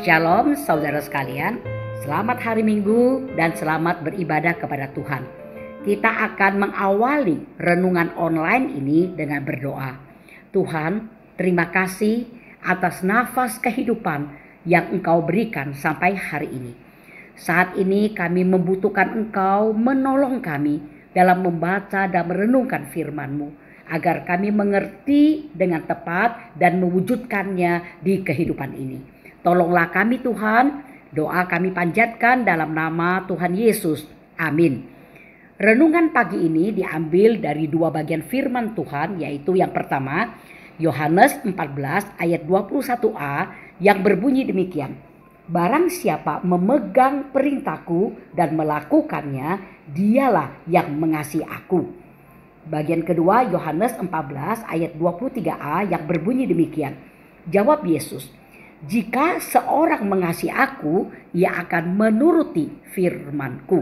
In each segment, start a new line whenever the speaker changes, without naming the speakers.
Shalom saudara sekalian, selamat hari Minggu dan selamat beribadah kepada Tuhan. Kita akan mengawali renungan online ini dengan berdoa. Tuhan, terima kasih atas nafas kehidupan yang Engkau berikan sampai hari ini. Saat ini kami membutuhkan Engkau menolong kami dalam membaca dan merenungkan firman-Mu, agar kami mengerti dengan tepat dan mewujudkannya di kehidupan ini. Tolonglah kami Tuhan, doa kami panjatkan dalam nama Tuhan Yesus. Amin. Renungan pagi ini diambil dari dua bagian firman Tuhan, yaitu yang pertama Yohanes 14 ayat 21a yang berbunyi demikian. Barang siapa memegang perintahku dan melakukannya, dialah yang mengasihi aku. Bagian kedua Yohanes 14 ayat 23a yang berbunyi demikian. Jawab Yesus, jika seorang mengasihi aku, ia akan menuruti firman-Ku.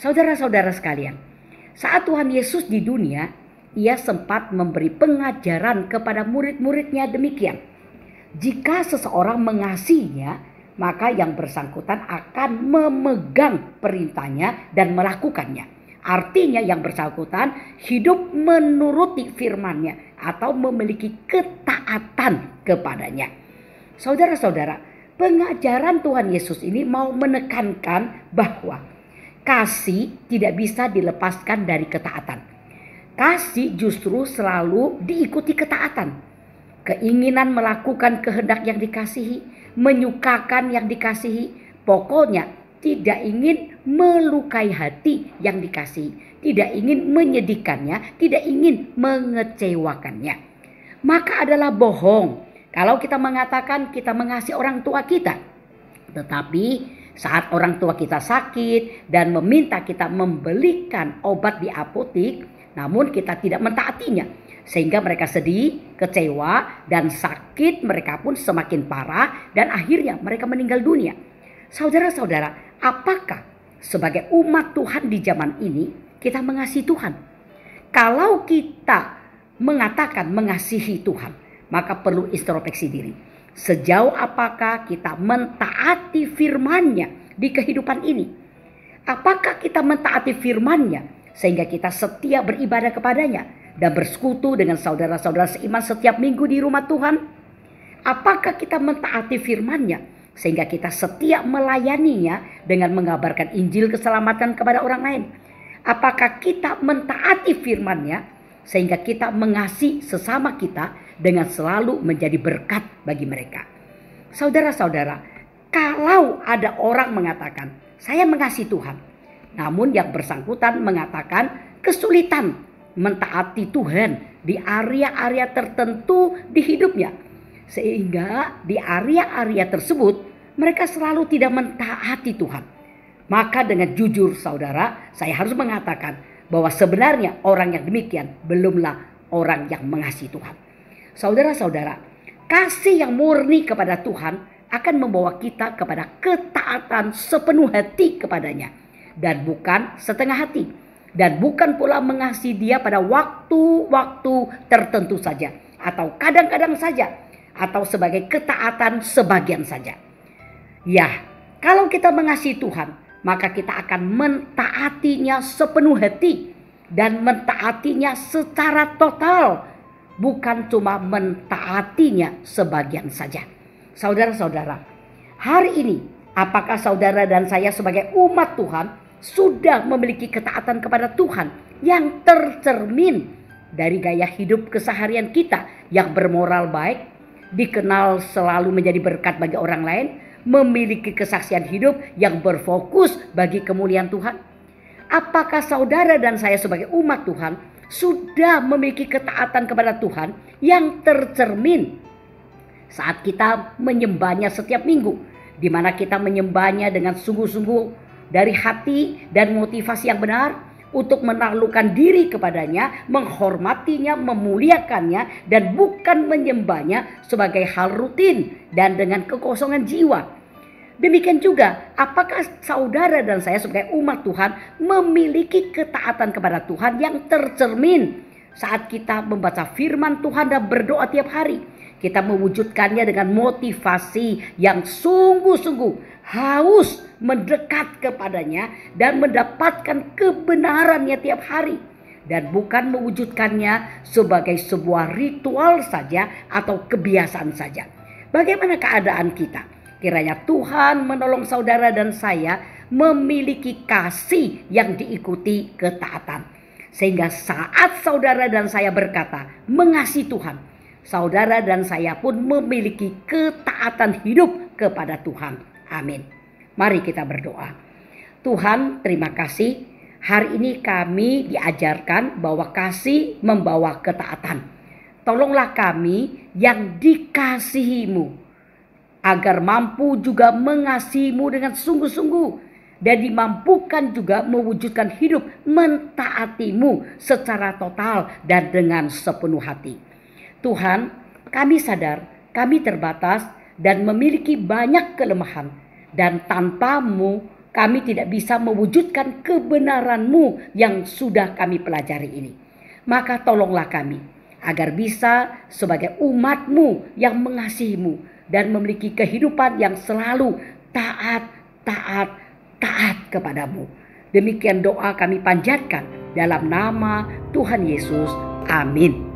Saudara-saudara sekalian, saat Tuhan Yesus di dunia, ia sempat memberi pengajaran kepada murid-muridnya demikian. Jika seseorang mengasihinya, maka yang bersangkutan akan memegang perintahnya dan melakukannya. Artinya yang bersangkutan hidup menuruti firman-Nya atau memiliki ketaatan kepadanya. Saudara-saudara, pengajaran Tuhan Yesus ini mau menekankan bahwa kasih tidak bisa dilepaskan dari ketaatan. Kasih justru selalu diikuti ketaatan. Keinginan melakukan kehendak yang dikasihi, menyukakan yang dikasihi, pokoknya tidak ingin melukai hati yang dikasihi, tidak ingin menyedihkannya, tidak ingin mengecewakannya. Maka adalah bohong kalau kita mengatakan kita mengasihi orang tua kita, tetapi saat orang tua kita sakit dan meminta kita membelikan obat di apotik, namun kita tidak mentaatinya, sehingga mereka sedih, kecewa, dan sakit mereka pun semakin parah dan akhirnya mereka meninggal dunia. Saudara-saudara, apakah sebagai umat Tuhan di zaman ini kita mengasihi Tuhan? Kalau kita mengatakan mengasihi Tuhan, maka perlu introspeksi diri. Sejauh apakah kita mentaati firman-Nya di kehidupan ini? Apakah kita mentaati firman-Nya sehingga kita setia beribadah kepadanya dan bersekutu dengan saudara-saudara seiman setiap minggu di rumah Tuhan? Apakah kita mentaati firman-Nya sehingga kita setia melayaninya dengan mengabarkan Injil keselamatan kepada orang lain? Apakah kita mentaati firman-Nya sehingga kita mengasihi sesama kita dengan selalu menjadi berkat bagi mereka? Saudara-saudara, kalau ada orang mengatakan saya mengasihi Tuhan, namun yang bersangkutan mengatakan kesulitan mentaati Tuhan di area-area tertentu di hidupnya, sehingga di area-area tersebut mereka selalu tidak mentaati Tuhan, maka dengan jujur saudara, saya harus mengatakan bahwa sebenarnya orang yang demikian belumlah orang yang mengasihi Tuhan. Saudara-saudara, kasih yang murni kepada Tuhan akan membawa kita kepada ketaatan sepenuh hati kepadanya, dan bukan setengah hati, dan bukan pula mengasihi Dia pada waktu-waktu tertentu saja, atau kadang-kadang saja, atau sebagai ketaatan sebagian saja. Ya, kalau kita mengasihi Tuhan, maka kita akan mentaatinya sepenuh hati dan mentaatinya secara total, bukan cuma mentaatinya sebagian saja. Saudara-saudara, hari ini apakah saudara dan saya sebagai umat Tuhan sudah memiliki ketaatan kepada Tuhan yang tercermin dari gaya hidup keseharian kita yang bermoral baik, dikenal selalu menjadi berkat bagi orang lain, memiliki kesaksian hidup yang berfokus bagi kemuliaan Tuhan? Apakah saudara dan saya sebagai umat Tuhan sudah memiliki ketaatan kepada Tuhan yang tercermin saat kita menyembahnya setiap minggu, di mana kita menyembahnya dengan sungguh-sungguh dari hati dan motivasi yang benar untuk menaklukkan diri kepadanya, menghormatinya, memuliakannya, dan bukan menyembahnya sebagai hal rutin dan dengan kekosongan jiwa. Demikian juga, apakah saudara dan saya sebagai umat Tuhan memiliki ketaatan kepada Tuhan yang tercermin saat kita membaca firman Tuhan dan berdoa tiap hari? Kita mewujudkannya dengan motivasi yang sungguh-sungguh haus mendekat kepadanya dan mendapatkan kebenarannya tiap hari. Dan bukan mewujudkannya sebagai sebuah ritual saja atau kebiasaan saja. Bagaimana keadaan kita? Kiranya Tuhan menolong saudara dan saya memiliki kasih yang diikuti ketaatan. Sehingga saat saudara dan saya berkata mengasihi Tuhan, saudara dan saya pun memiliki ketaatan hidup kepada Tuhan. Amin. Mari kita berdoa. Tuhan, terima kasih. Hari ini kami diajarkan bahwa kasih membawa ketaatan. Tolonglah kami yang dikasihi-Mu agar mampu juga mengasihi-Mu dengan sungguh-sungguh dan dimampukan juga mewujudkan hidup mentaati-Mu secara total dan dengan sepenuh hati. Tuhan, kami sadar kami terbatas dan memiliki banyak kelemahan, dan tanpa-Mu kami tidak bisa mewujudkan kebenaran-Mu yang sudah kami pelajari ini. Maka tolonglah kami agar bisa sebagai umat-Mu yang mengasihi-Mu dan memiliki kehidupan yang selalu taat kepadamu. Demikian doa kami panjatkan dalam nama Tuhan Yesus. Amin.